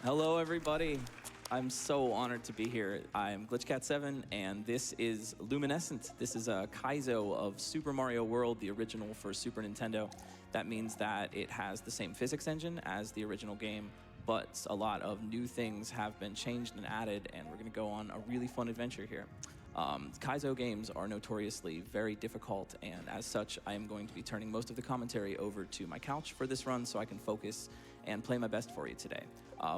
Hello, everybody. I'm so honored to be here. I'm GlitchCat7, and this is Luminescent. This is a Kaizo of Super Mario World, the original for Super Nintendo. That means that it has the same physics engine as the original game, but a lot of new things have been changed and added, and we're going to go on a really fun adventure here. Kaizo games are notoriously very difficult, and as such, I am going to be turning most of the commentary over to my couch for this run so I can focus and play my best for you today.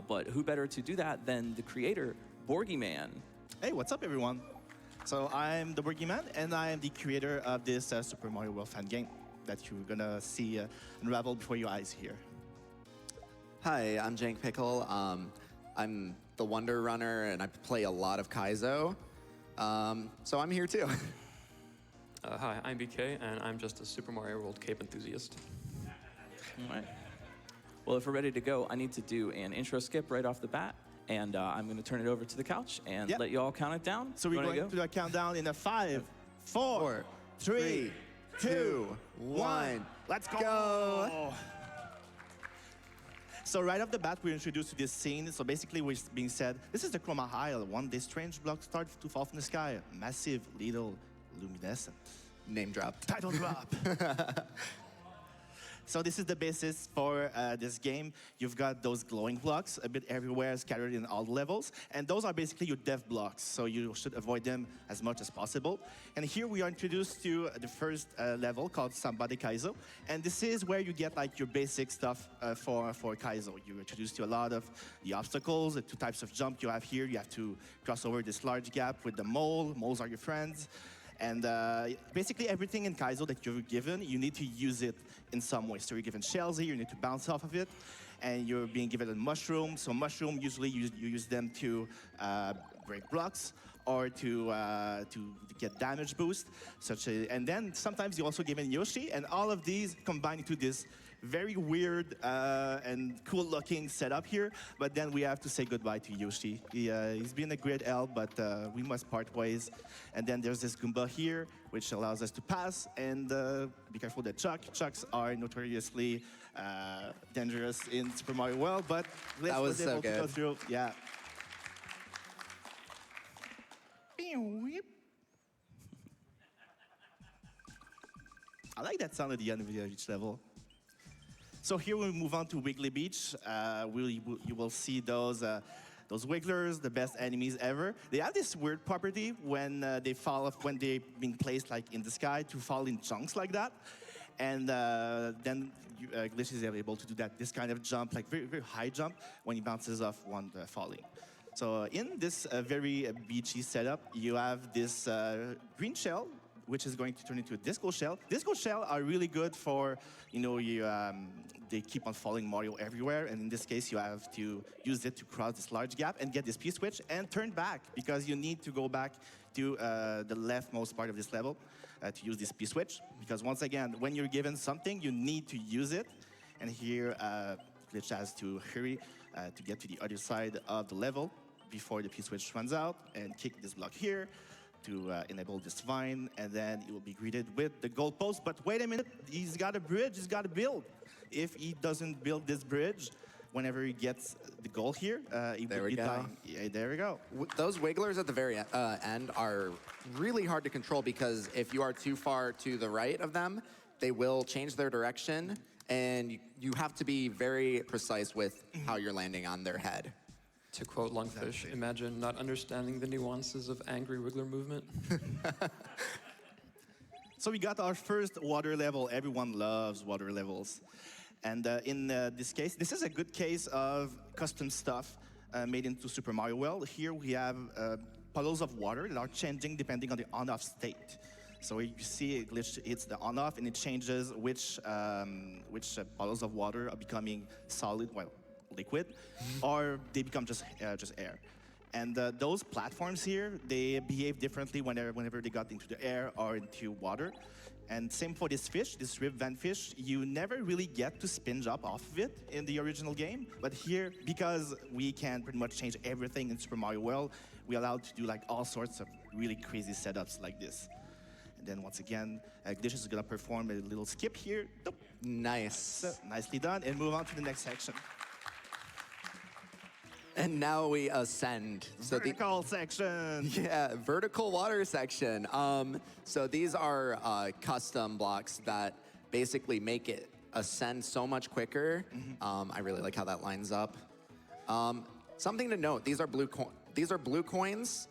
But who better to do that than the creator, Borgyman? Hey, what's up, everyone? So I'm the Borgyman, and I am the creator of this Super Mario World fan game that you're gonna see unravel before your eyes here. Hi, I'm Jank Pickle. I'm the Wonder Runner, and I play a lot of Kaizo. So I'm here too. Hi, I'm BK, and I'm just a Super Mario World cape enthusiast. All right. Well, if we're ready to go, I need to do an intro skip right off the bat, and I'm going to turn it over to the couch and let you all count it down. So we're going to do a countdown in a 5, 4, 3, 2, 1. Let's go! So right off the bat, we're introduced to this scene. So basically, what's being said, this is the Chroma Isle. One day, strange blocks start to fall from the sky. Massive, little, luminescent. Name drop. Title drop. So this is the basis for this game. You've got those glowing blocks a bit everywhere, scattered in all levels. And those are basically your dev blocks, so you should avoid them as much as possible. And here we are introduced to the first level called Samba de Kaizo. And this is where you get like your basic stuff for Kaizo. You're introduced to a lot of the obstacles, the two types of jump you have here. You have to cross over this large gap with the mole. Moles are your friends. And basically everything in Kaizo that you're given, you need to use it in some way. So you're given shells here, you need to bounce off of it, and you're being given a mushroom. So mushroom, usually you use them to break blocks or to get damage boost. And then sometimes you're also given Yoshi, and all of these combine into this very weird and cool-looking setup here. But then we have to say goodbye to Yoshi. He's been a great help, but we must part ways. And then there's this Goomba here, which allows us to pass. And be careful that Chucks are notoriously dangerous in Super Mario World, but Glitch That was was able so to go good. through. Yeah. I like that sound at the end of each level. So here we move on to Wiggly Beach. You will see those wigglers, the best enemies ever. They have this weird property when they fall off, when they're being placed like in the sky, to fall in chunks like that. And then Glitch is able to do that, this kind of jump, like very, very high jump, when he bounces off one falling. So in this very beachy setup, you have this green shell, which is going to turn into a disco shell. Disco shell are really good for, they keep on falling Mario everywhere, and in this case, you have to use it to cross this large gap and get this P-switch and turn back, because you need to go back to the leftmost part of this level to use this P-switch, because once again, when you're given something, you need to use it, and here, Glitch has to hurry to get to the other side of the level before the P-switch runs out, and kick this block here to enable this vine, and then he will be greeted with the goalpost. But wait a minute, he's got a bridge he's got to build. If he doesn't build this bridge, whenever he gets the goal here, he will be dying. Yeah, there we go. Those wigglers at the very end are really hard to control, because if you are too far to the right of them, they will change their direction, and you have to be very precise with how you're landing on their head. To quote Lungfish, imagine not understanding the nuances of angry Wiggler movement. So we got our first water level. Everyone loves water levels. And in this case, this is a good case of custom stuff made into Super Mario World. Here we have puddles of water that are changing depending on the on-off state. So you see Glitch hits the on-off, and it changes which puddles of water are becoming solid, well, liquid, or they become just air. And those platforms here, they behave differently whenever they got into the air or into water. And same for this fish, this ribvan fish. You never really get to spin jump off of it in the original game. But here, because we can pretty much change everything in Super Mario World, we're allowed to do like all sorts of really crazy setups like this. And then once again, Glitch is gonna perform a little skip here. Nice. So, nicely done, and move on to the next section. And now we ascend. So Vertical section. yeah, vertical water section. So these are custom blocks that basically make it ascend so much quicker. I really like how that lines up. Something to note: these are blue coins.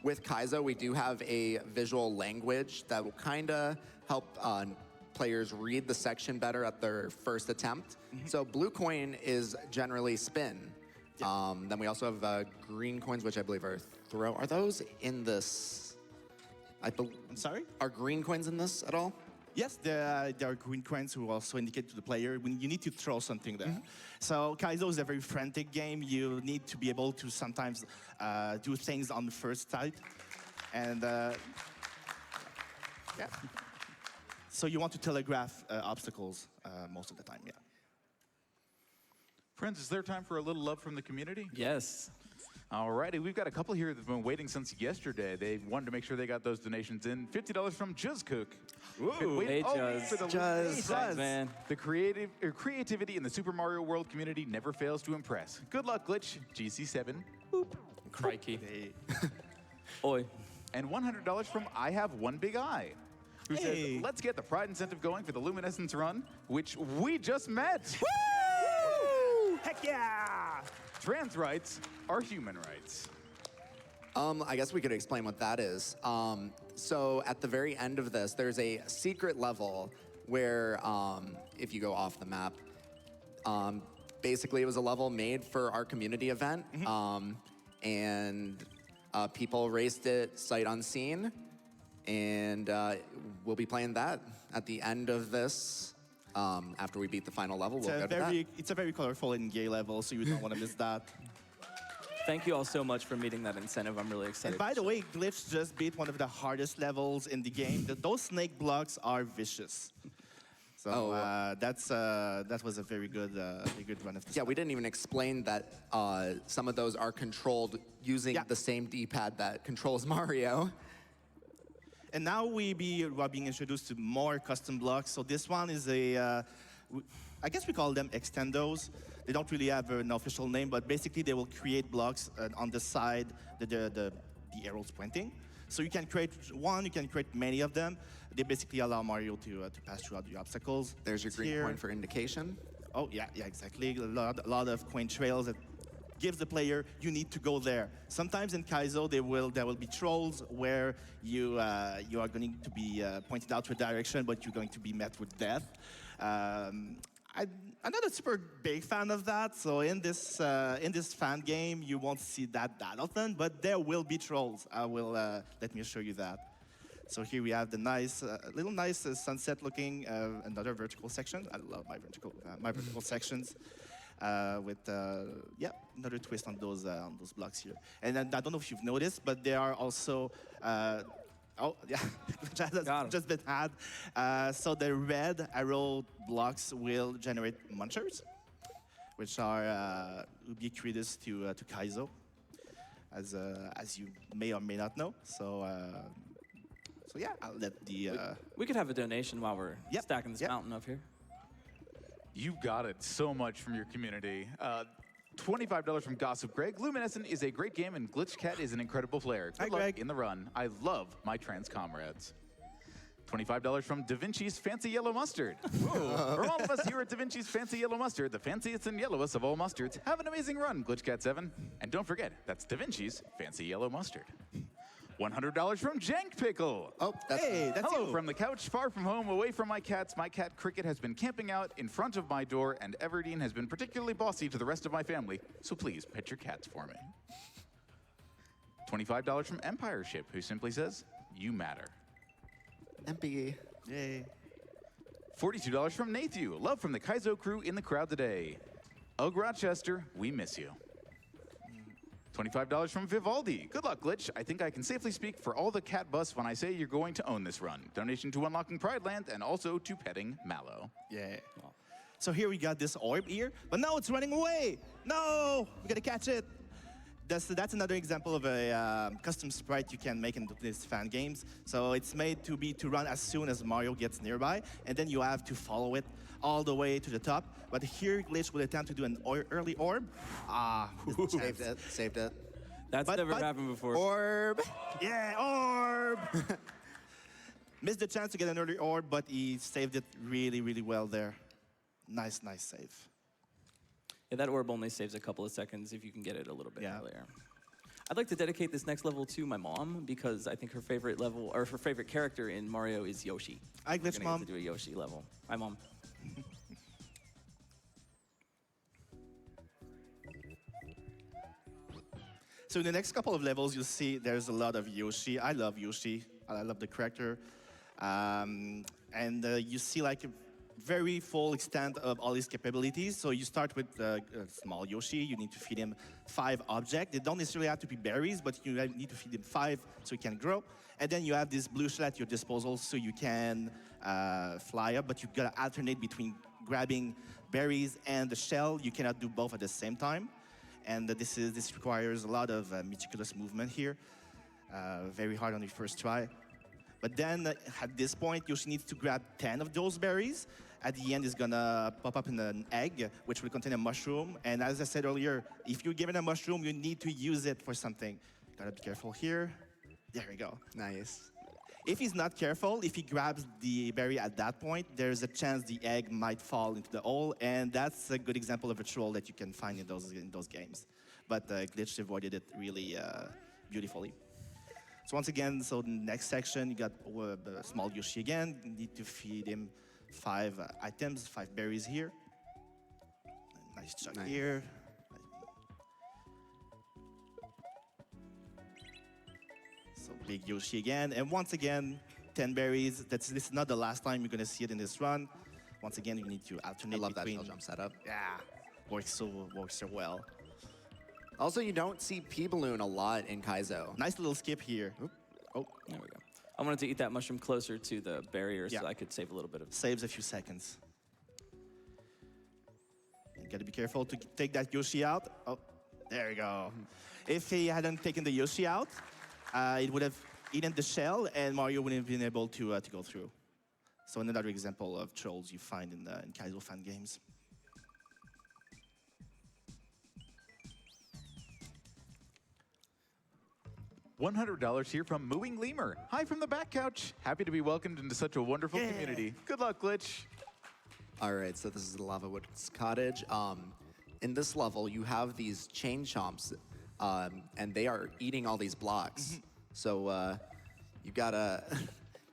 With Kaizo, we do have a visual language that will kind of help players read the section better at their first attempt. So blue coin is generally spin. Then we also have green coins, which I believe are throw. Are those in this? I'm sorry? Are green coins in this at all? Yes, there are green coins who also indicate to the player when you need to throw something there. So Kaizo is a very frantic game. You need to be able to sometimes do things on the first sight. And yeah. So you want to telegraph obstacles most of the time, yeah. Friends, is there time for a little love from the community? Yes. Alrighty, we've got a couple here that've been waiting since yesterday. They wanted to make sure they got those donations in. $50 from Juz Cook. Ooh. Hey, Juz. Thanks, man. The creativity in the Super Mario World community never fails to impress. Good luck, Glitch. GC7. Boop. Crikey. Hey. Oi. And $100 from I Have One Big Eye, who Hey. says, let's get the Pride incentive going for the Luminescence run, which we just met. Woo! Heck yeah! Trans rights are human rights. I guess we could explain what that is. So at the very end of this, there's a secret level where if you go off the map, basically it was a level made for our community event. And people raced it sight unseen. And we'll be playing that at the end of this. After we beat the final level, we'll go to that. It's a very colorful and gay level, so you don't want to miss that. Thank you all so much for meeting that incentive. I'm really excited. And by the way, Glitch just beat one of the hardest levels in the game. Those snake blocks are vicious. So that was a very good run of this. Yeah, we didn't even explain that some of those are controlled using the same D-pad that controls Mario. And now we are being introduced to more custom blocks. So this one is I guess we call them extendos. They don't really have an official name, but basically they will create blocks on the side, the arrows pointing. So you can create one, you can create many of them. They basically allow Mario to pass throughout the obstacles. There's your It's green here. coin for indication. Oh, yeah, exactly. A lot of coin trails that gives the player, you need to go there. Sometimes in Kaizo, there will be trolls where you are going to be pointed out to a direction, but you're going to be met with death. I'm not a super big fan of that, so in this fan game, you won't see that often, but there will be trolls. Let me assure you that. So here we have the nice, sunset-looking, another vertical section. I love my vertical sections. With another twist on those blocks here. And then, I don't know if you've noticed, but there are also just been had. So the red arrow blocks will generate munchers, which are ubiquitous to Kaizo, as you may or may not know. So yeah, I'll let the. We could have a donation while we're stacking this mountain up here. You got it so much from your community. $25 from Gossip Greg. Luminescent is a great game, and Glitch Cat is an incredible player. Good luck Greg. in the run. I love my trans comrades. $25 from Da Vinci's Fancy Yellow Mustard. From all of us here at Da Vinci's Fancy Yellow Mustard, the fanciest and yellowest of all mustards, have an amazing run, Glitch Cat 7. And don't forget, that's Da Vinci's Fancy Yellow Mustard. $100 from Jank Pickle. Oh, that's Hello you. from the couch, far from home, away from my cats. My cat Cricket has been camping out in front of my door, and Everdeen has been particularly bossy to the rest of my family. So please, pet your cats for me. $25 from Empire Ship, who simply says, "You matter." MP. Yay. $42 from Nathu. Love from the Kaizo crew in the crowd today. Ugh, Rochester, we miss you. $25 from Vivaldi. Good luck, Glitch. I think I can safely speak for all the cat bus when I say you're going to own this run. Donation to Unlocking Pride Land and also to Petting Mallow. Yeah. So here we got this orb here, but now it's running away. No, we gotta catch it. that's another example of a custom sprite you can make in these fan games. So it's made to run as soon as Mario gets nearby, and then you have to follow it all the way to the top. But here, Glitch will attempt to do an early orb. Saved it. That's never happened before. Orb. Yeah, orb! Missed the chance to get an early orb, but he saved it really, really well there. Nice save. Yeah, that orb only saves a couple of seconds if you can get it a little bit Yeah. earlier. I'd like to dedicate this next level to my mom because I think her favorite level or her favorite character in Mario is Yoshi. Hi, Glitch We're gonna Mom. get to do a Yoshi level. Hi, Mom. So in the next couple of levels, you'll see there's a lot of Yoshi. I love Yoshi. I love the character. You see like a very full extent of all his capabilities. So you start with a small Yoshi. You need to feed him 5 objects. They don't necessarily have to be berries, but you need to feed him 5 so he can grow. And then you have this blue shell at your disposal so you can fly up, but you've got to alternate between grabbing berries and the shell. You cannot do both at the same time. And this requires a lot of meticulous movement here. Very hard on your first try. But then at this point, Yoshi needs to grab 10 of those berries. At the end, it's gonna pop up in an egg, which will contain a mushroom. And as I said earlier, if you're given a mushroom, you need to use it for something. Gotta be careful here. There we go. Nice. If he's not careful, if he grabs the berry at that point, there's a chance the egg might fall into the hole, and that's a good example of a troll that you can find in those games. But Glitch avoided it really beautifully. So once again, so the next section, you got a small Yoshi again. You need to feed him 5 items, 5 berries here. Nice chunk here. So big Yoshi again, and once again, 10 berries. This is not the last time you're gonna see it in this run. Once again, you need to alternate I love that between. shell jump setup. Yeah, works so well. Also, you don't see P-Balloon a lot in Kaizo. Nice little skip here. Oop. Oh, There we go. I wanted to eat that mushroom closer to the barrier so Yeah. I could save a little bit of. saves a few seconds. You gotta be careful to take that Yoshi out. Oh, there you go. If he hadn't taken the Yoshi out, it would have eaten the shell, and Mario wouldn't have been able to go through. So another example of trolls you find in Kaizo fan games. $100 here from Mooing Lemur. Hi from the back couch. Happy to be welcomed into such a wonderful community. Good luck, Glitch. All right, so this is the Lava Woods Cottage. In this level, you have these chain chomps, and they are eating all these blocks. So you gotta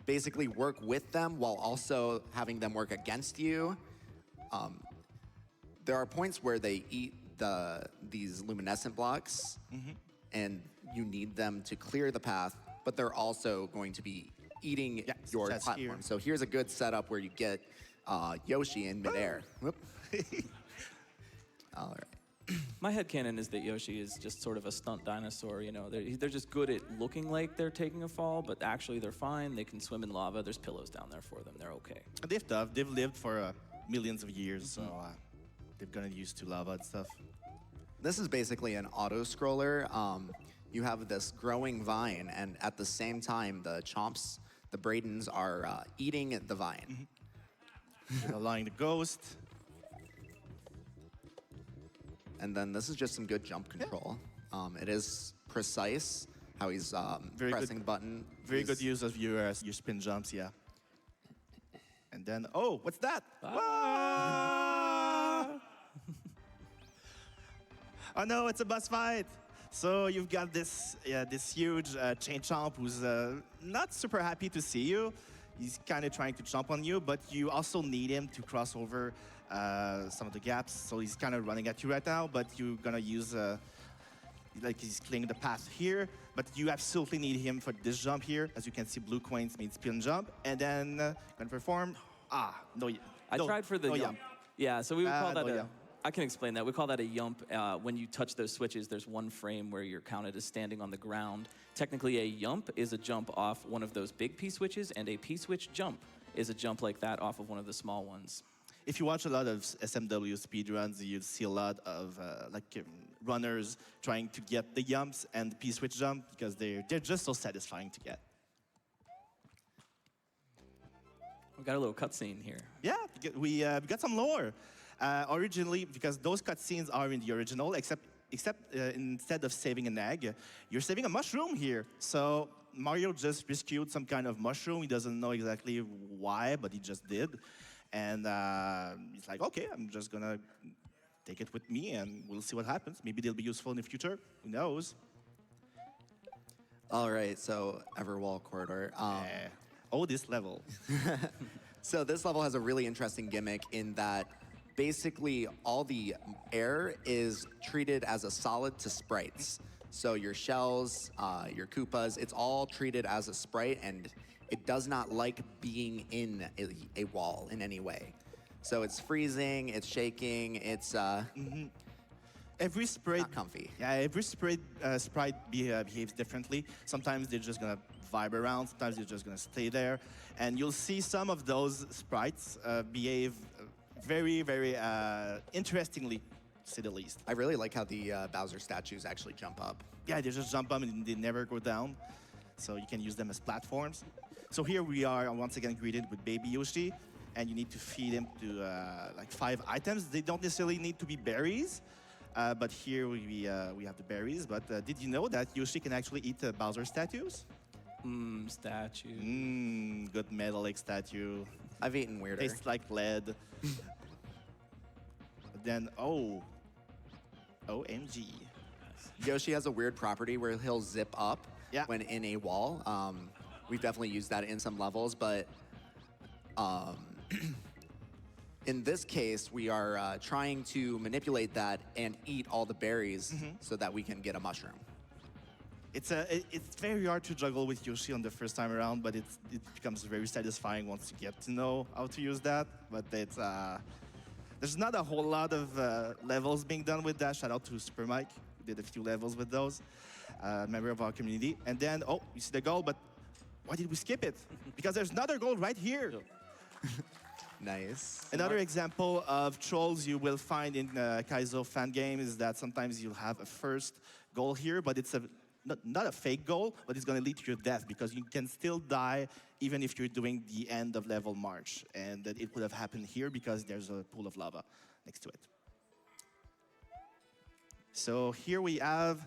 basically work with them while also having them work against you. There are points where they eat these luminescent blocks, and you need them to clear the path, but they're also going to be eating your that's platform. here. So here's a good setup where you get Yoshi in midair. Whoop. All right. My headcanon is that Yoshi is just sort of a stunt dinosaur. You know, they're just good at looking like they're taking a fall, but actually they're fine. They can swim in lava. There's pillows down there for them. They're okay. They've tough. They've lived for millions of years, so they've gotten used to lava and stuff. This is basically an auto-scroller. You have this growing vine, and at the same time, the chomps, the Bradens, are eating the vine. They're allowing the ghost. And then this is just some good jump control. It is precise how he's Very pressing good- the button. Very He's- good use of your spin jumps, yeah. And then, oh, what's that? Oh no, it's a boss fight. So you've got this huge chain chomp who's not super happy to see you. He's kind of trying to jump on you, but you also need him to cross over some of the gaps. So he's kind of running at you right now, but you're gonna use like he's clearing the path here, but you absolutely need him for this jump here. As you can see, blue coins means spin jump, and then gonna perform. No. I tried for the no yump. Yeah, so we would call that no a. yump. I can explain that. We call that a yump. When you touch those switches, there's one frame where you're counted as standing on the ground. Technically, a yump is a jump off one of those big P switches, and a P switch jump is a jump like that off of one of the small ones. if you watch a lot of SMW speedruns, you'd see a lot of runners trying to get the jumps and the P-switch jump because they're just so satisfying to get. We got a little cutscene here. Yeah, we got some lore. Originally, because those cutscenes are in the original, except instead of saving an egg, you're saving a mushroom here. So Mario just rescued some kind of mushroom. He doesn't know exactly why, but he just did. And he's like, okay, I'm just gonna take it with me and we'll see what happens. Maybe they'll be useful in the future. Who knows? All right, so Everwall Corridor. Oh, this level. So this level has a really interesting gimmick in that basically all the air is treated as a solid to sprites. So your shells, your Koopas, it's all treated as a sprite, and it does not like being in a wall in any way. So it's freezing, it's shaking, it's Every sprite, not comfy. Yeah, every sprite behaves differently. Sometimes they're just gonna vibe around. Sometimes they're just gonna stay there, and you'll see some of those sprites behave very, very interestingly, to say the least. I really like how the Bowser statues actually jump up. Yeah, they just jump up and they never go down, so you can use them as platforms. So here we are once again greeted with Baby Yoshi, and you need to feed him to like 5 items. They don't necessarily need to be berries. But here we have the berries. But did you know that Yoshi can actually eat Bowser statues? Statue. Good metallic statue. I've eaten weirder. Tastes like lead. But then, oh. OMG. Yoshi has a weird property where he'll zip up Yeah. when in a wall. We've definitely used that in some levels, but in this case, we are trying to manipulate that and eat all the berries so that we can get a mushroom. It's very hard to juggle with Yoshi on the first time around, but it becomes very satisfying once you get to know how to use that. But it's there's not a whole lot of levels being done with that. Shout out to Super Mike, who did a few levels with those, member of our community. And then, oh, you see the goal, but why did we skip it? Because there's another goal right here. Nice. Another example of trolls you will find in Kaizo fan game is that sometimes you'll have a first goal here, but it's not a fake goal, but it's going to lead to your death because you can still die even if you're doing the end of level march. And that it would have happened here because there's a pool of lava next to it. So here we have,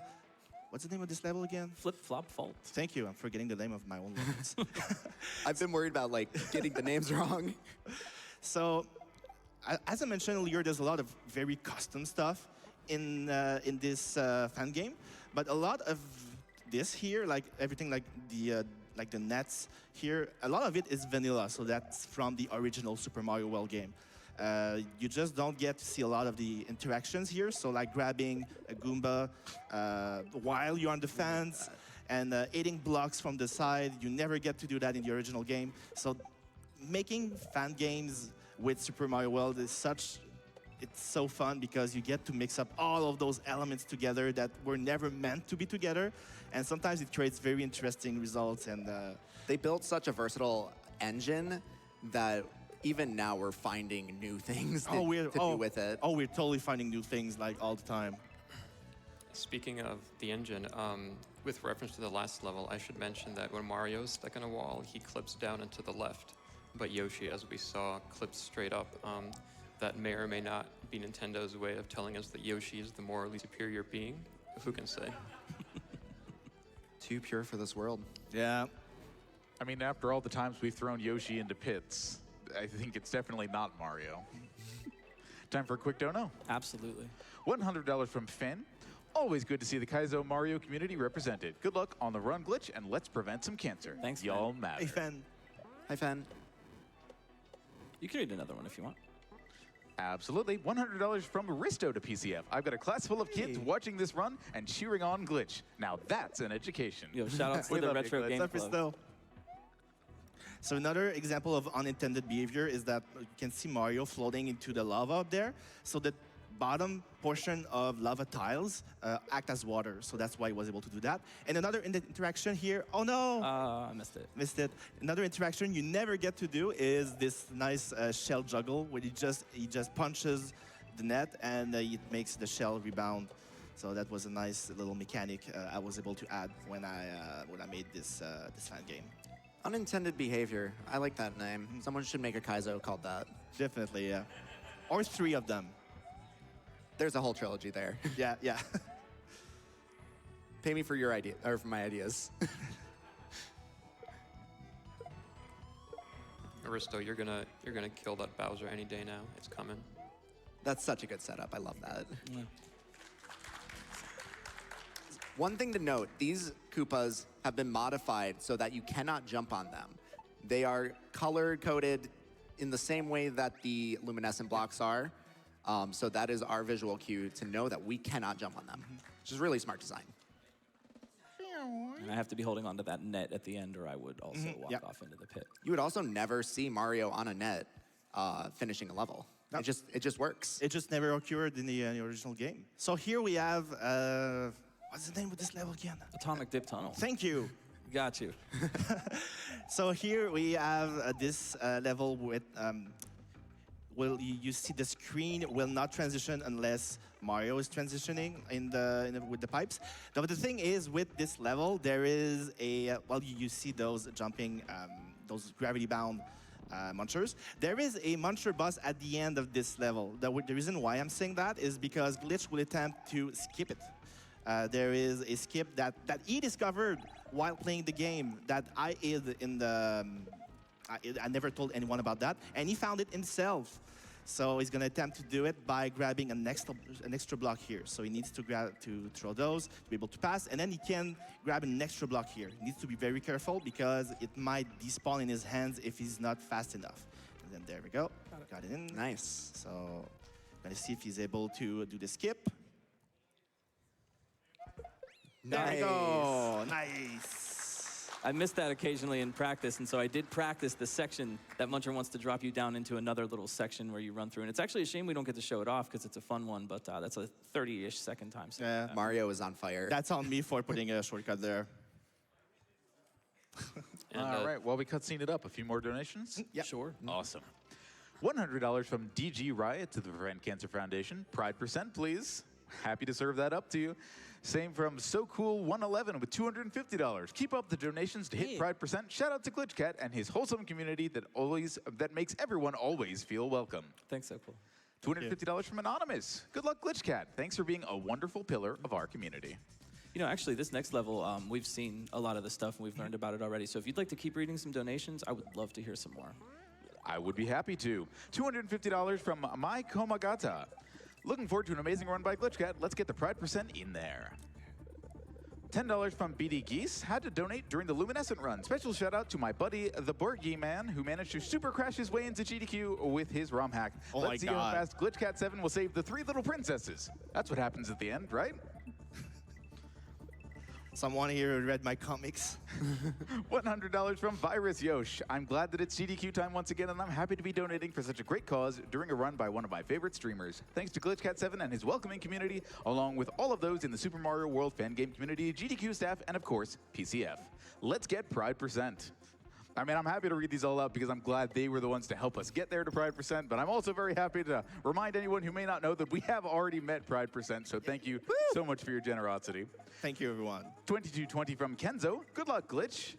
what's the name of this level again? Flip-flop fault. Thank you, I'm forgetting the name of my own levels. I've been worried about like getting the names wrong. So, as I mentioned earlier, there's a lot of very custom stuff in this fan game, but a lot of this here, like everything like the nets here, a lot of it is vanilla, so that's from the original Super Mario World game. You just don't get to see a lot of the interactions here, so like grabbing a Goomba while you're on the fans and eating blocks from the side, you never get to do that in the original game. So making fan games with Super Mario World is it's so fun because you get to mix up all of those elements together that were never meant to be together, and sometimes it creates very interesting results. And They built such a versatile engine that even now we're finding new things to do with it. Oh, we're totally finding new things like all the time. Speaking of the engine, with reference to the last level, I should mention that when Mario's stuck in a wall, he clips down and to the left. But Yoshi, as we saw, clips straight up. That may or may not be Nintendo's way of telling us that Yoshi is the morally superior being. Who can say? Too pure for this world. Yeah. I mean, after all the times we've thrown Yoshi into pits, I think it's definitely not Mario. Time for a quick dono. Absolutely. $100 from Finn. Always good to see the Kaizo Mario community represented. Good luck on the run glitch, and let's prevent some cancer. Thanks, Y'all man. matter. Hey, Fen. Hi, Fen. You can read another one if you want. Absolutely. $100 from Risto to PCF. I've got a class full of kids watching this run and cheering on Glitch. Now that's an education. Yo, shout out to We the love you, Retro Glitch. Game What's up, Club. Risto? So another example of unintended behavior is that you can see Mario floating into the lava up there. So the bottom portion of lava tiles act as water, so that's why he was able to do that. And another interaction here, oh no! I missed it. Missed it. Another interaction you never get to do is this nice shell juggle, where he just punches the net and it makes the shell rebound. So that was a nice little mechanic I was able to add when I made this fan game. Unintended behavior. I like that name. Someone should make a Kaizo called that. Definitely, yeah. Or 3 of them. There's a whole trilogy there. Yeah, yeah. Pay me for your idea, or for my ideas. Aristo, you're gonna kill that Bowser any day now. It's coming. That's such a good setup. I love that. Yeah. One thing to note, these Koopas have been modified so that you cannot jump on them. They are color-coded in the same way that the luminescent blocks are. So that is our visual cue to know that we cannot jump on them, which is really smart design. And I have to be holding onto that net at the end, or I would also walk off into the pit. You would also never see Mario on a net finishing a level. Nope. It just works. It just never occurred in the original game. So here we have, what's the name of this level again? Atomic Dip Tunnel. Thank you. Got you. So here we have this level with, you see the screen will not transition unless Mario is transitioning with the pipes. Now, the thing is, with this level, there is a, you see those jumping, those gravity-bound munchers. There is a muncher boss at the end of this level. The reason why I'm saying that is because Glitch will attempt to skip it. There is a skip that he discovered while playing the game that I hid in the... I never told anyone about that, and he found it himself. So he's gonna attempt to do it by grabbing an extra block here. So he needs to throw those to be able to pass, and then he can grab an extra block here. He needs to be very careful because it might despawn in his hands if he's not fast enough. And then there we go, got it in. Nice. So gonna see if he's able to do the skip. There we go, nice. I missed that occasionally in practice, and so I did practice the section that Muncher wants to drop you down into another little section where you run through. And it's actually a shame we don't get to show it off because it's a fun one, but that's a 30-ish second time. Yeah. Mario is on fire. That's on me for putting a shortcut there. All right, well, we cutscene it up. A few more donations? Yeah. Sure. Awesome. $100 from DG Riot to the Prevent Cancer Foundation. Pride %, please. Happy to serve that up to you. Same from So Cool 111 with $250. Keep up the donations to hit Pride %. Shout out to GlitchCat and his wholesome community that makes everyone always feel welcome. Thanks, So Cool. $250 from Anonymous. Good luck, GlitchCat. Thanks for being a wonderful pillar of our community. You know, actually, this next level, we've seen a lot of the stuff and we've learned about it already. So if you'd like to keep reading some donations, I would love to hear some more. I would be happy to. $250 from My Komagata. Looking forward to an amazing run by GlitchCat. Let's get the Pride % in there. $10 from BD Geese. Had to donate during the Luminescent run. Special shout out to my buddy, the Borgie Man, who managed to super crash his way into GDQ with his ROM hack. Oh Let's see how fast GlitchCat 7 will save the 3 little princesses. That's what happens at the end, right? Someone here read my comics. $100 from Virus Yosh. I'm glad that it's GDQ time once again, and I'm happy to be donating for such a great cause during a run by one of my favorite streamers. Thanks to GlitchCat7 and his welcoming community, along with all of those in the Super Mario World fan game community, GDQ staff, and of course, PCF. Let's get Pride %. I mean, I'm happy to read these all out because I'm glad they were the ones to help us get there to Pride %, but I'm also very happy to remind anyone who may not know that we have already met Pride %, so thank you so much for your generosity. Thank you, everyone. 2220 from Kenzo. Good luck, Glitch.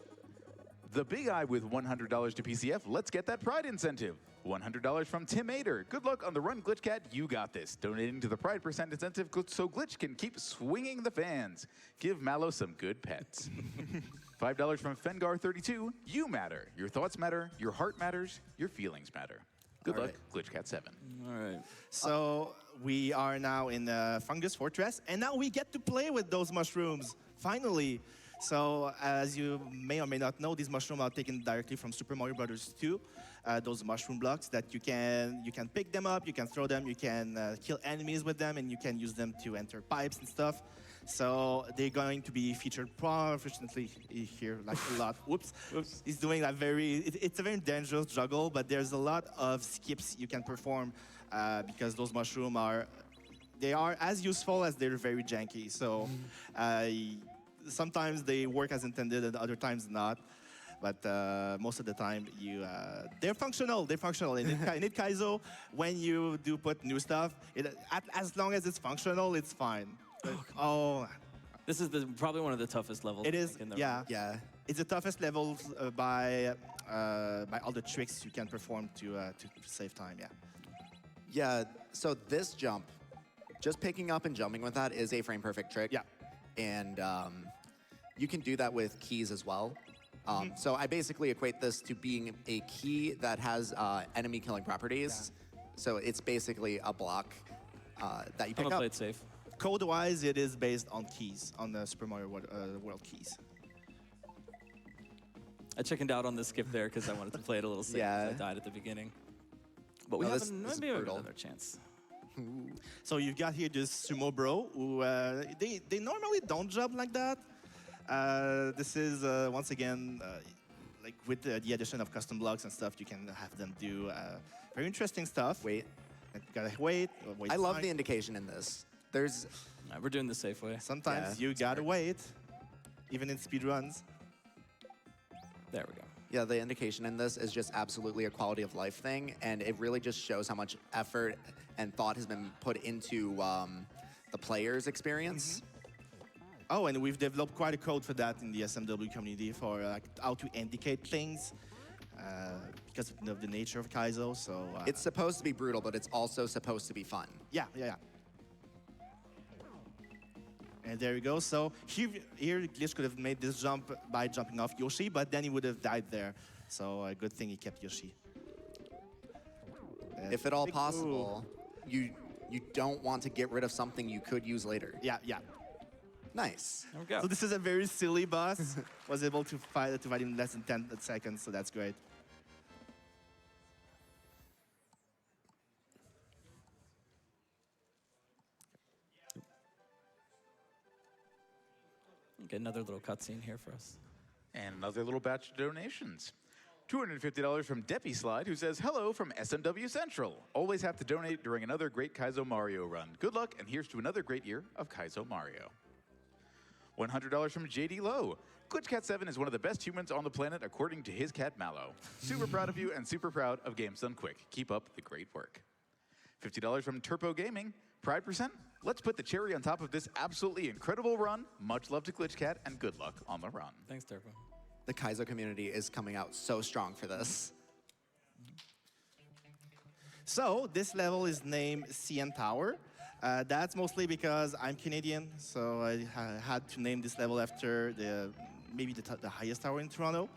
The Big Eye with $100 to PCF. Let's get that Pride incentive. $100 from Tim Ader. Good luck on the run, GlitchCat. You got this. Donating to the Pride % incentive so Glitch can keep swinging the fans. Give Mallow some good pets. $5 from Fengar32. You matter. Your thoughts matter. Your heart matters. Your feelings matter. Good luck, GlitchCat 7. All right. So we are now in the Fungus Fortress, and now we get to play with those mushrooms, finally. So as you may or may not know, these mushrooms are taken directly from Super Mario Bros. 2. Those mushroom blocks that you can pick them up, you can throw them, you can kill enemies with them, and you can use them to enter pipes and stuff. So they're going to be featured proficiently here, like a lot. Whoops. He's doing that it's a very dangerous juggle, but there's a lot of skips you can perform because those mushrooms are they are as useful as they're very janky. So sometimes they work as intended, and other times not. But most of the time, they're functional. They're functional. In it Kaizo, when you do put new stuff, as long as it's functional, it's fine. But, This is probably one of the toughest levels. it is. In the Yeah. Yeah. It's the toughest levels by all the tricks you can perform to save time. Yeah. Yeah, so this jump, just picking up and jumping with that is a frame perfect trick. Yeah. And you can do that with keys as well. So I basically equate this to being a key that has enemy killing properties. So it's basically a block that you I'm pick gonna up. play it safe. Code-wise, it is based on keys, on the Super Mario World keys. I chickened out on the skip there because I wanted to play it a little safe. Yeah. 'Cause I died at the beginning. But we No, have this is maybe brutal. another chance. So you've got here this Sumo Bro, who they normally don't jump like that. This is, once again, like with the addition of custom blocks and stuff, you can have them do very interesting stuff. Wait, You gotta wait. I love fine. the indication in this. There's, All right, we're doing the safe way. Sometimes Yeah, you it's gotta hard. wait, even in speedruns. There we go. yeah, the indication in this is just absolutely a quality of life thing, and it really just shows how much effort and thought has been put into the player's experience. Oh, and we've developed quite a code for that in the SMW community for how to indicate things because of the nature of Kaizo. So It's supposed to be brutal, but it's also supposed to be fun. yeah. And there we go. So here Glitch could have made this jump by jumping off Yoshi, but then he would have died there. So a good thing he kept Yoshi. If at all Big possible, you don't want to get rid of something you could use later. Yeah. Nice. There we go. So this is a very silly boss. Was able to fight in less than 10 seconds, so that's great. Get another little cutscene here for us. And another little batch of donations. $250 from Deppy Slide, who says, hello from SMW Central. Always have to donate during another great Kaizo Mario run. Good luck, and here's to another great year of Kaizo Mario. $100 from JD Lowe. GlitchCat7 is one of the best humans on the planet, according to his cat Mallow. Super proud of you and super proud of Games Done Quick. Keep up the great work. $50 from Turpo Gaming. Pride percent? Let's put the cherry on top of this absolutely incredible run. Much love to GlitchCat, and good luck on the run. Thanks, Turbo. The Kaizo community is coming out so strong for this. So this level is named CN Tower. That's mostly because I'm Canadian, so I had to name this level after maybe the highest tower in Toronto.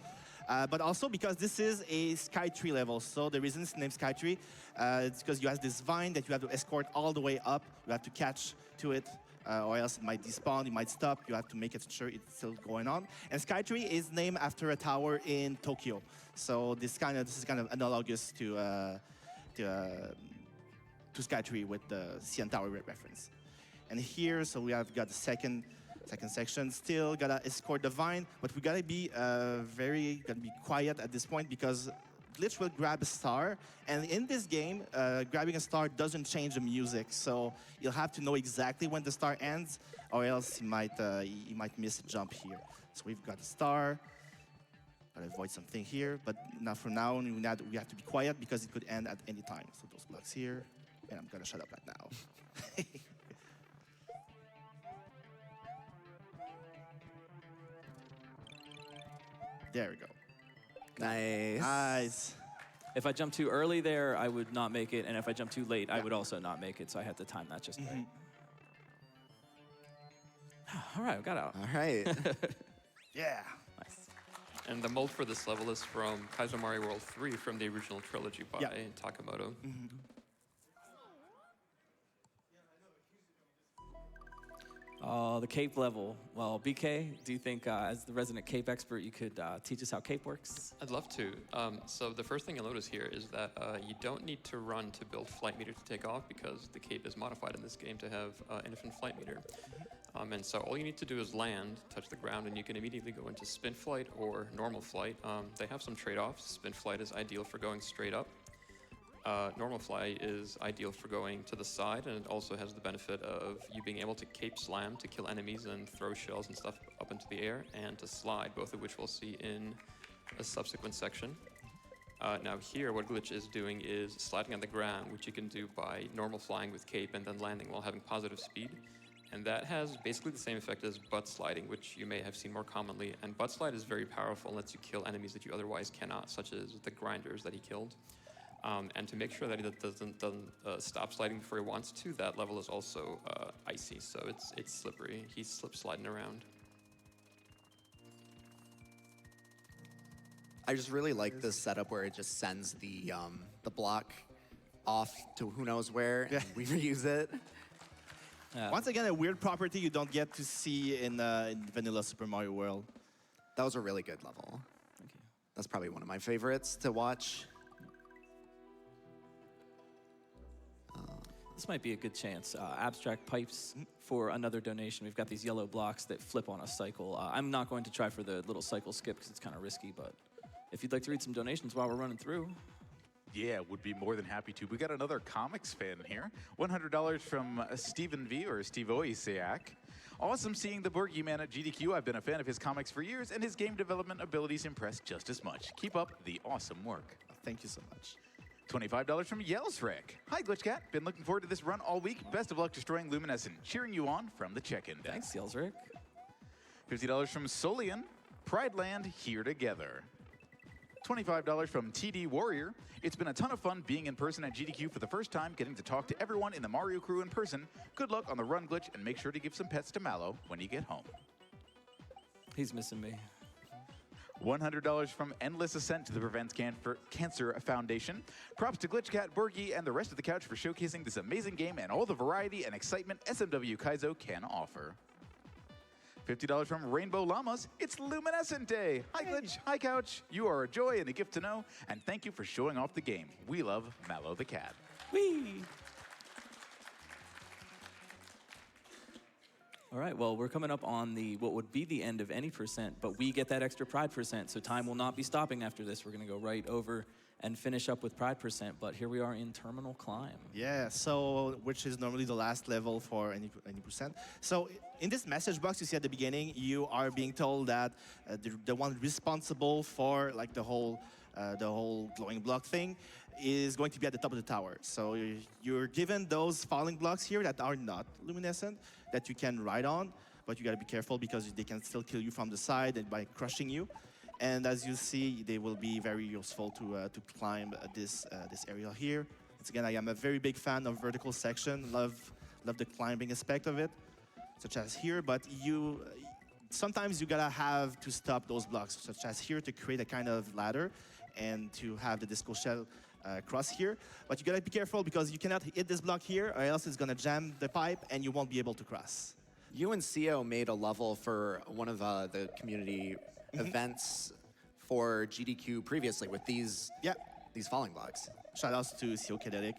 But also because this is a Skytree level. So the reason it's named Skytree, it's because you have this vine that you have to escort all the way up. You have to catch to it, or else it might despawn, it might stop. You have to make it sure it's still going on. And Skytree is named after a tower in Tokyo. So this is kind of analogous to Skytree with the CN Tower reference. And here, so we have got the second section. Still gotta escort the vine, but we gotta be gotta be quiet at this point because Glitch will grab a star, and in this game, grabbing a star doesn't change the music. So you'll have to know exactly when the star ends, or else you might miss a jump here. So we've got a star. Gotta avoid something here, but now from now on, we have to be quiet because it could end at any time. So those blocks here, and I'm gonna shut up right now. There we go. Nice. Nice. If I jump too early there, I would not make it, and if I jump too late, I would also not make it, so I had to time that just right. All right, we got out. All right. Yeah. Nice. And the mold for this level is from Kaizo Mario World 3 from the original trilogy by Yeah. Takamoto. The cape level. Well, BK, do you think, as the resident cape expert, you could teach us how cape works? I'd love to. So the first thing you'll notice here is that you don't need to run to build flight meter to take off because the cape is modified in this game to have infinite flight meter. And so all you need to do is land, touch the ground, and you can immediately go into spin flight or normal flight. They have some trade-offs. Spin flight is ideal for going straight up. Normal fly is ideal for going to the side, and it also has the benefit of you being able to cape slam to kill enemies and throw shells and stuff up into the air, and to slide, both of which we'll see in a subsequent section. Now here, what Glitch is doing is sliding on the ground, which you can do by normal flying with cape and then landing while having positive speed. And that has basically the same effect as butt sliding, which you may have seen more commonly. And butt slide is very powerful and lets you kill enemies that you otherwise cannot, such as the grinders that he killed. And to make sure that he doesn't stop sliding before he wants to, that level is also icy, so it's slippery. He's slip sliding around. I just really like this setup where it just sends the block off to who knows where, and we reuse it. Once again, a weird property you don't get to see in vanilla Super Mario World. That was a really good level. Thank you. That's probably one of my favorites to watch. This might be a good chance. Abstract pipes for another donation. We've got these yellow blocks that flip on a cycle. I'm not going to try for the little cycle skip because it's kind of risky, but if you'd like to read some donations while we're running through. Yeah, would be more than happy to. We got another comics fan here. $100 from Stephen V, or Steve Oisiak. Awesome seeing the Boogeyman at GDQ. I've been a fan of his comics for years, and his game development abilities impress just as much. Keep up the awesome work. Thank you so much. $25 from Yellsrek. Hi, Glitchcat. Been looking forward to this run all week. Best of luck destroying Luminescent. Cheering you on from the check-in desk. Thanks, Yelsrick. $50 from Solian. Pride Land, here together. $25 from TD Warrior. It's been a ton of fun being in person at GDQ for the first time, getting to talk to everyone in the Mario crew in person. Good luck on the run, Glitch, and make sure to give some pets to Mallow when you get home. He's missing me. $100 from Endless Ascent to the Prevents Cancer Foundation. Props to Glitchcat, Borgie, and the rest of the couch for showcasing this amazing game and all the variety and excitement SMW Kaizo can offer. $50 from Rainbow Llamas. It's Luminescent Day. Hi, Glitch. Hi, Couch. You are a joy and a gift to know, and thank you for showing off the game. We love Mallow the cat. Whee! All right, well, we're coming up on what would be the end of any percent, but we get that extra Pride percent, so time will not be stopping after this. We're going to go right over and finish up with Pride percent, but here we are in Terminal Climb. Yeah, so which is normally the last level for any percent. So in this message box you see at the beginning, you are being told that the one responsible for like the whole glowing block thing is going to be at the top of the tower. So you're given those falling blocks here that are not luminescent that you can ride on, but you got to be careful because they can still kill you from the side and by crushing you. And as you see, they will be very useful to climb this area here. Once again, I am a very big fan of vertical section. Love the climbing aspect of it, such as here. But sometimes you gotta have to stop those blocks, such as here, to create a kind of ladder and to have the disco shell cross here. But you gotta be careful because you cannot hit this block here, or else it's gonna jam the pipe and you won't be able to cross. You and CO made a level for one of the community events for GDQ previously with these falling blocks. Shout outs to CO Kedelic.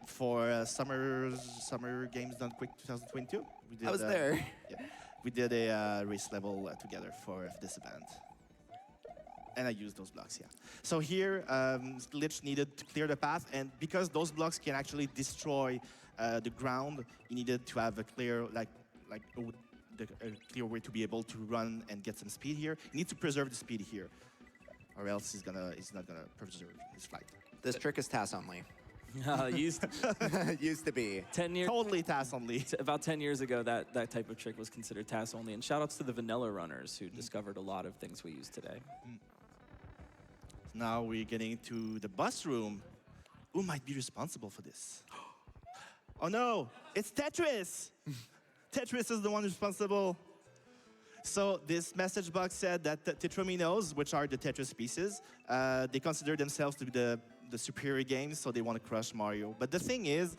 For summer games done quick 2022. I was there. Yeah, we did a race level together for this event. And I used those blocks, yeah. So here, Glitch needed to clear the path, and because those blocks can actually destroy the ground, he needed to have a clear, a clear way to be able to run and get some speed here. You need to preserve the speed here, or else he's not gonna preserve his flight. This trick is TAS only. Used Used to be. 10 years. Totally TAS only. About 10 years ago, that type of trick was considered TAS only. And shout outs to the vanilla runners who discovered a lot of things we use today. Now we're getting to the bus room. Who might be responsible for this? Oh no, it's Tetris! Tetris is the one responsible. So this message box said that the Tetrominos, which are the Tetris pieces, they consider themselves to be the superior games, so they want to crush Mario. But the thing is,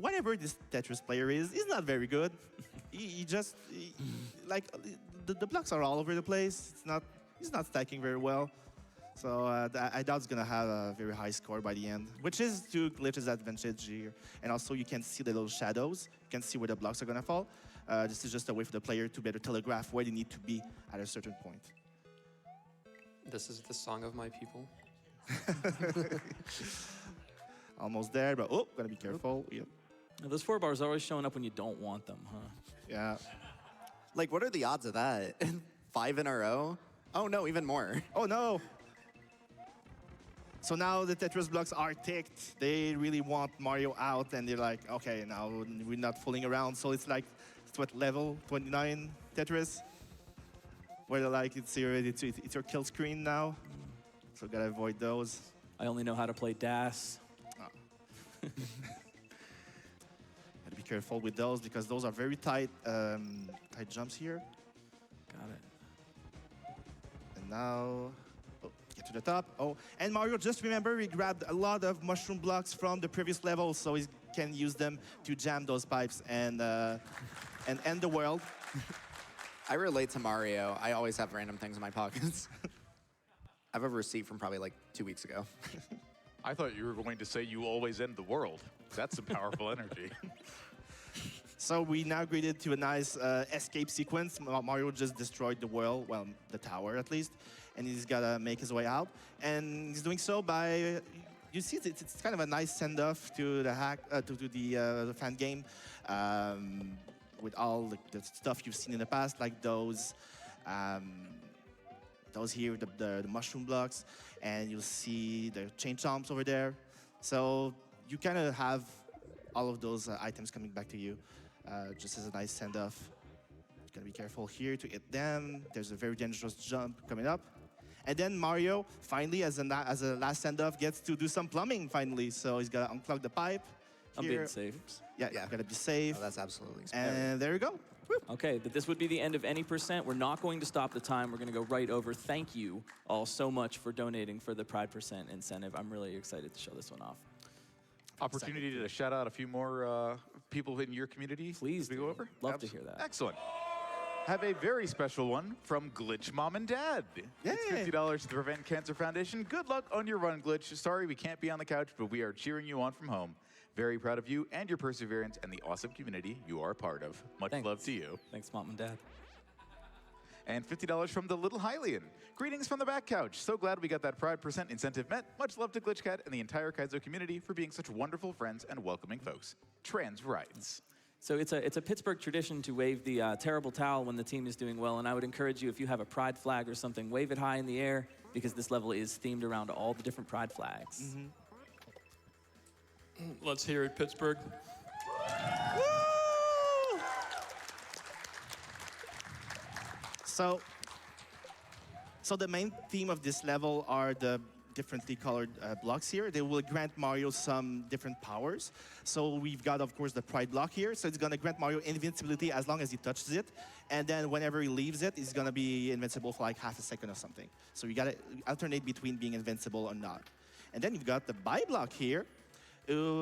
whatever this Tetris player is, he's not very good. The blocks are all over the place. He's not stacking very well. So I doubt he's going to have a very high score by the end, which is to Glitch's advantage here. And also you can see the little shadows. You can see where the blocks are going to fall. This is just a way for the player to better telegraph where they need to be at a certain point. This is the song of my people. Almost there, but oh, gotta be careful. Yep. Now, those 4 bars are always showing up when you don't want them, huh? Yeah. Like, what are the odds of that? 5 in a row? Oh, no, even more. Oh no! So now the Tetris blocks are ticked. They really want Mario out, and they're like, okay, now we're not fooling around. So it's like, it's what, level 29 Tetris? Where they're like, it's your kill screen now. So gotta avoid those. I only know how to play DAS. Gotta be careful with those because those are very tight, tight jumps here. Got it. And now, oh, get to the top. Oh, and Mario, just remember, he grabbed a lot of mushroom blocks from the previous level, so he can use them to jam those pipes and end the world. I relate to Mario. I always have random things in my pockets. I have a receipt from probably like 2 weeks ago. I thought you were going to say you always end the world. That's some powerful energy. So we now graded to a nice escape sequence. Mario just destroyed the world, well, the tower at least, and he's gotta make his way out. And he's doing so by, you see, it's kind of a nice send-off to the the fan game, with all the stuff you've seen in the past, like those here, the mushroom blocks, and you'll see the chain chomps over there. So you kind of have all of those items coming back to you, just as a nice send-off. You gotta be careful here to hit them. There's a very dangerous jump coming up. And then Mario, finally, as a last send-off, gets to do some plumbing, finally. So he's gotta unclog the pipe. I'm here. being safe. Yeah, you gotta be safe. Oh, that's absolutely scary. And there you go. Woo. Okay, but this would be the end of any percent. We're not going to stop the time. We're going to go right over. Thank you all so much for donating for the Pride Percent incentive. I'm really excited to show this one off. Opportunity to shout out a few more people in your community. Please as we do. go over. Love to hear that. Excellent. Have a very special one from Glitch Mom and Dad. It's Yay. $50 to the Prevent Cancer Foundation. Good luck on your run, Glitch. Sorry we can't be on the couch, but we are cheering you on from home. Very proud of you and your perseverance and the awesome community you are a part of. Much Thanks. love to you. Thanks, Mom and Dad. And $50 from the Little Hylian. Greetings from the back couch. So glad we got that Pride Percent incentive met. Much love to GlitchCat and the entire Kaizo community for being such wonderful friends and welcoming folks. Trans rights. So it's a Pittsburgh tradition to wave the terrible towel when the team is doing well, and I would encourage you, if you have a pride flag or something, wave it high in the air, because this level is themed around all the different pride flags. Mm-hmm. Let's hear it, Pittsburgh. Woo! So the main theme of this level are the differently colored blocks here. They will grant Mario some different powers. So we've got, of course, the Pride block here. So it's going to grant Mario invincibility as long as he touches it. And then whenever he leaves it, he's going to be invincible for like half a second or something. So you got to alternate between being invincible or not. And then you've got the Buy block here.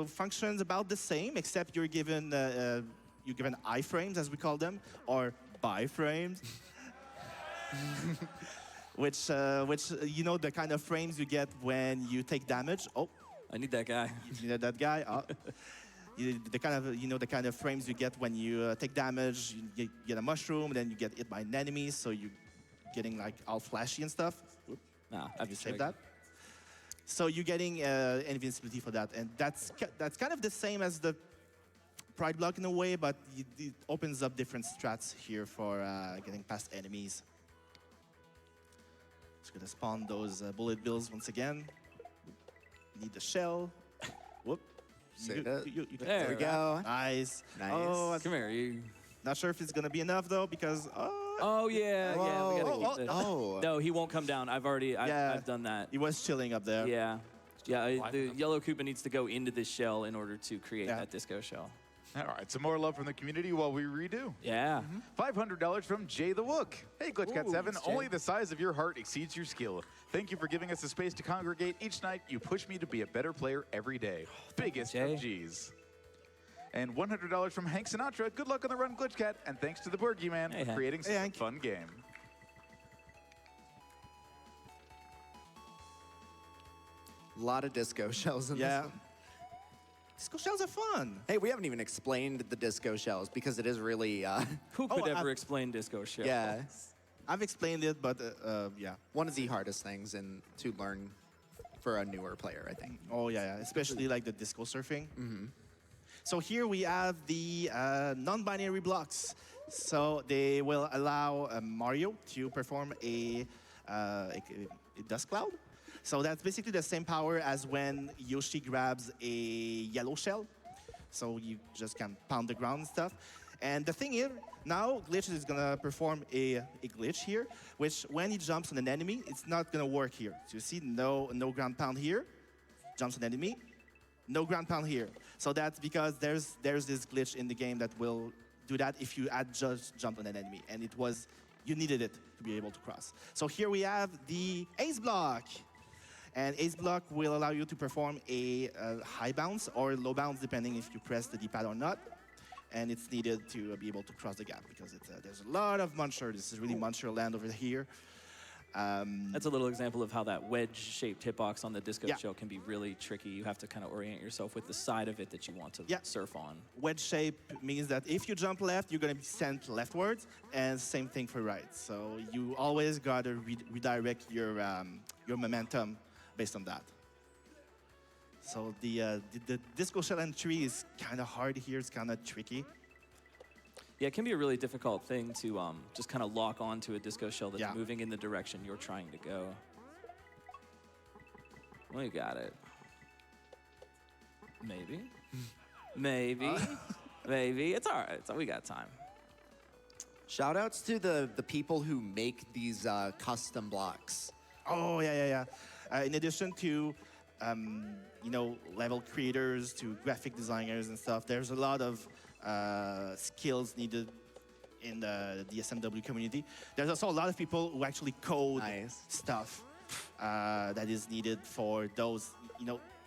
Functions about the same, except you're given iframes, as we call them, or biframes. which you know, the kind of frames you get when you take damage. Oh, I need that guy. you know that guy. Oh. The kind of frames you get when you take damage. You get a mushroom, then you get hit by an enemy, so you're getting like all flashy and stuff. Nah, Have you saved that? So you're getting invincibility for that, and that's kind of the same as the Pride block in a way, but it opens up different strats here for getting past enemies. Just gonna spawn those bullet bills once again. Need the shell. Whoop. Save it. There we go. Nice. Nice. Oh, Come here, you. not sure if it's gonna be enough though, because Oh yeah, we gotta keep this. Oh. No, he won't come down. I've done that. he was chilling up there. Yeah, the yellow Koopa needs to go into this shell in order to create that disco shell. All right, some more love from the community while we redo. Yeah. $500 from Jay the Wook. Hey, GlitchCat7, thanks, Jay. only the size of your heart exceeds your skill. Thank you for giving us a space to congregate each night. You push me to be a better player every day. Biggest Jay. of G's. And $100 from Hank Sinatra. Good luck on the run, GlitchCat. And thanks to the Borgie Man Hey, for Hank. creating such a Hank. fun game. A lot of disco shells in Yeah. this one. Disco shells are fun. Hey, we haven't even explained the disco shells because it is really, Who could Oh, ever explain disco shell? I've explained it, but yeah. one of the hardest things to learn for a newer player, I think. Oh yeah, yeah. Especially like the disco surfing. So here we have the non-binary blocks. So they will allow Mario to perform a dust cloud. So that's basically the same power as when Yoshi grabs a yellow shell. So you just can pound the ground and stuff. And the thing is, now Glitch is gonna perform a glitch here, which when he jumps on an enemy, it's not gonna work here. So you see, no ground pound here, jumps on enemy, no ground pound here. So that's because there's this glitch in the game that will do that if you just jump on an enemy, and you needed it to be able to cross. So here we have the ace block. And ace block will allow you to perform a high bounce or low bounce, depending if you press the D-pad or not. And it's needed to be able to cross the gap because there's a lot of muncher. This is really muncher land over here. That's a little example of how that wedge-shaped hitbox on the disco Yeah. shell can be really tricky. You have to kind of orient yourself with the side of it that you want to Yeah. surf on. Wedge shape means that if you jump left, you're going to be sent leftwards, and same thing for right. So you always got to redirect your momentum based on that. So the disco shell entry is kind of hard here. It's kind of tricky. Yeah, it can be a really difficult thing to just kind of lock onto a disco shell that's Yeah. moving in the direction you're trying to go. We got it. Maybe. Maybe. Maybe. It's all right. We got time. Shout outs to the people who make these custom blocks. Oh, yeah. In addition to, level creators, to graphic designers and stuff, there's a lot of skills needed in the SMW community. There's also a lot of people who actually code Nice. stuff that is needed for those,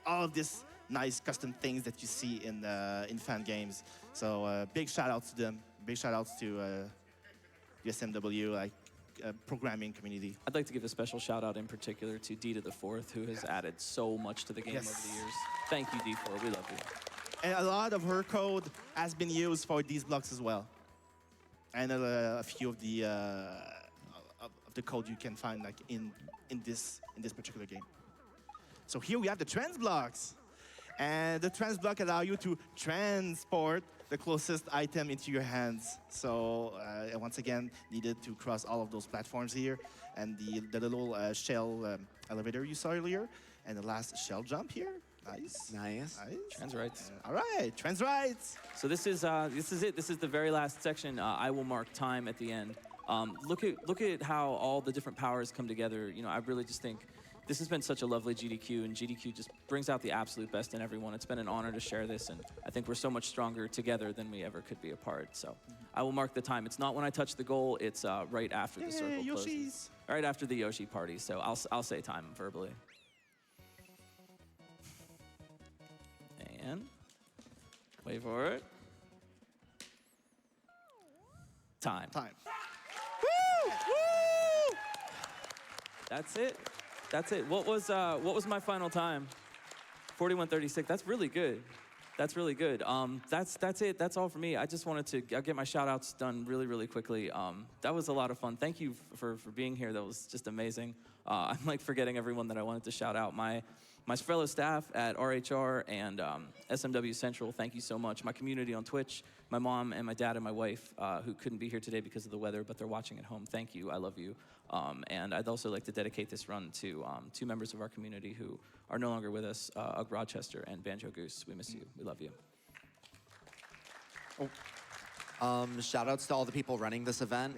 all of these nice custom things that you see in fan games. So big shout outs to them. Big shout outs to the SMW programming community. I'd like to give a special shout out in particular to D to the Fourth, who has added so much to the game Yes. over the years. Thank you, D4. We love you. And a lot of her code has been used for these blocks as well. And a few of the code you can find like in this particular game. So here we have the trans blocks. And the trans block allow you to transport the closest item into your hands. So once again, needed to cross all of those platforms here. And the little shell elevator you saw earlier. And the last shell jump here. Nice. Nice. Trans rights. All right, trans rights. So this is it. This is the very last section. I will mark time at the end. Look at how all the different powers come together. I really just think this has been such a lovely GDQ, and GDQ just brings out the absolute best in everyone. It's been an honor to share this, and I think we're so much stronger together than we ever could be apart. So I will mark the time. It's not when I touch the goal. It's right after the circle closes. Yoshis. Right after the Yoshi party. So I'll say time verbally. And wait for it. Time. Woo! That's it. That's it. What was my final time? 41:36. That's really good. That's really good. That's it. That's all for me. I just wanted to get my shout outs done really, really quickly. That was a lot of fun. Thank you for being here. That was just amazing. I'm like forgetting everyone that I wanted to shout out. My fellow staff at RHR and SMW Central, thank you so much. My community on Twitch, my mom and my dad and my wife, who couldn't be here today because of the weather, but they're watching at home. Thank you. I love you. And I'd also like to dedicate this run to two members of our community who are no longer with us, Ugg Rochester and Banjo Goose. We miss you. We love you. Shout outs to all the people running this event.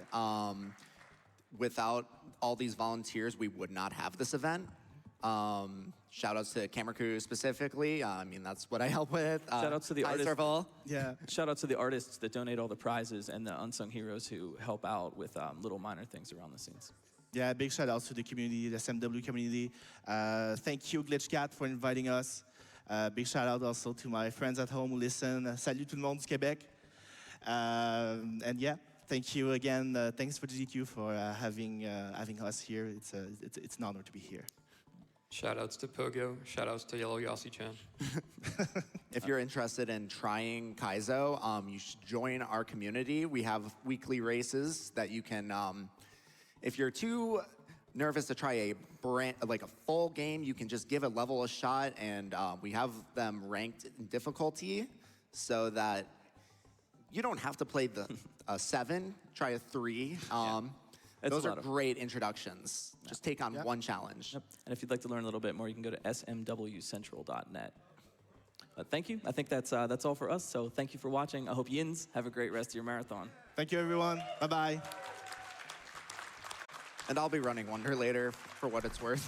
Without all these volunteers, we would not have this event. Shout outs to camera crew specifically. That's what I help with. Shout outs to the artists. Circle. Yeah. Shout out to the artists that donate all the prizes and the unsung heroes who help out with little minor things around the scenes. Yeah, big shout outs to the community, the SMW community. Thank you, Glitchcat, for inviting us. Big shout out also to my friends at home who listen. Salut tout le monde du Québec. And yeah, thank you again. Thanks for GDQ for having us here. It's an honor to be here. Shout outs to Pogo. Shout outs to Yellow Yossi-chan. If you're interested in trying Kaizo, you should join our community. We have weekly races that you can, if you're too nervous to try a full game, you can just give a level a shot, and we have them ranked in difficulty so that you don't have to play the 7, try a 3. Those are great introductions. Just take on one challenge. Yep. And if you'd like to learn a little bit more, you can go to smwcentral.net. Thank you. I think that's all for us. So thank you for watching. I hope Yins have a great rest of your marathon. Thank you, everyone. Bye-bye. And I'll be running Wonder later for what it's worth.